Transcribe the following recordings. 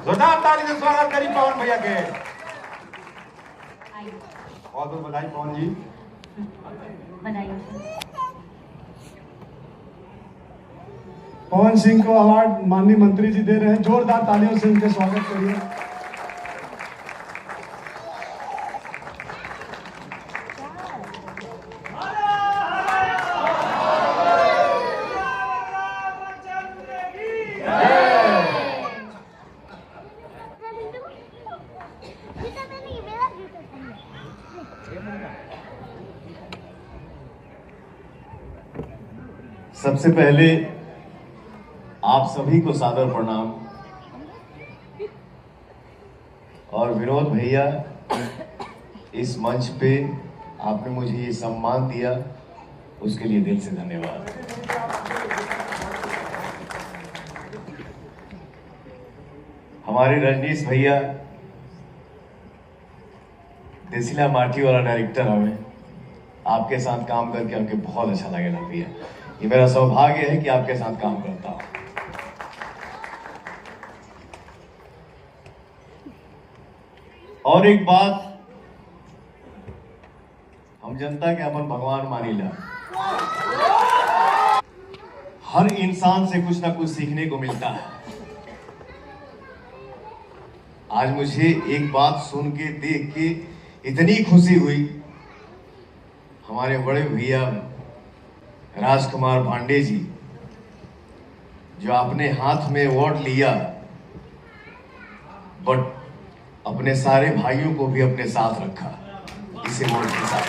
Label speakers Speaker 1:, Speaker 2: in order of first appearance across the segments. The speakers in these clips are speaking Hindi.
Speaker 1: जोरदार ताली से स्वागत करी पवन भैया के। बहुत बहुत बधाई पवन जी।
Speaker 2: पवन सिंह को अवार्ड माननीय मंत्री जी दे रहे हैं, जोरदार तालियों से उनके स्वागत करिए।
Speaker 3: सबसे पहले आप सभी को सादर प्रणाम। और विनोद भैया, इस मंच पे आपने मुझे ये सम्मान दिया, उसके लिए दिल से धन्यवाद। हमारे रजनीश भैया देसिला माटी वाला डायरेक्टर हमें, आपके साथ काम करके हमके बहुत अच्छा लगेगा भैया। ये मेरा सौभाग्य है कि आपके साथ काम करता हूं। और एक बात, हम जनता के अपन भगवान मानीला। हर इंसान से कुछ ना कुछ सीखने को मिलता है। आज मुझे एक बात सुन के, देख के इतनी खुशी हुई। हमारे बड़े भैया राजकुमार पांडे जी, जो अपने हाथ में अवार्ड लिया, बट अपने सारे भाइयों को भी अपने साथ रखा इस अवार्ड के साथ।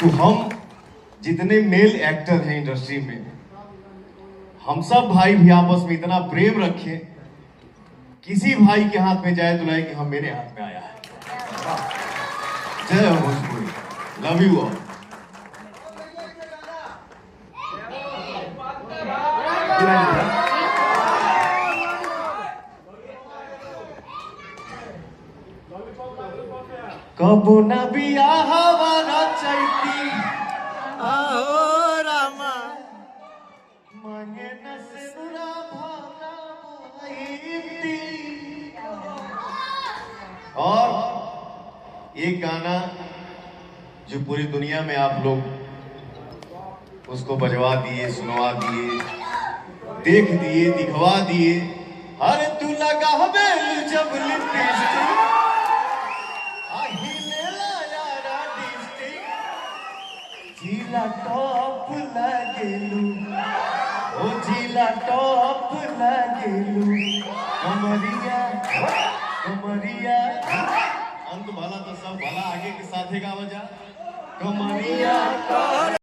Speaker 3: तो हम जितने मेल एक्टर हैं इंडस्ट्री में, हम सब भाई भी आपस में इतना प्रेम रखें, किसी भाई के हाथ में जाए तो लगे कि हम मेरे हाथ में आया है। जय हो भोजपुरी, लव यू ऑल। कबो न बियाहवा रचैती आहो रामा, मांगे न सिनुरा भावना मोहिती। और ये गाना जो पूरी दुनिया में आप लोग उसको बजवा दिए, सुनवा दिए, देख दिए, दिखवा दिए। हर तू लगा बेल जब लिपस्टिक, झीला टॉप लागेलू, ओ झीला टॉप लागेलू। कमरिया कमरिया, अंत भला तो सब भला, आगे के साथे का वजह कमरिया।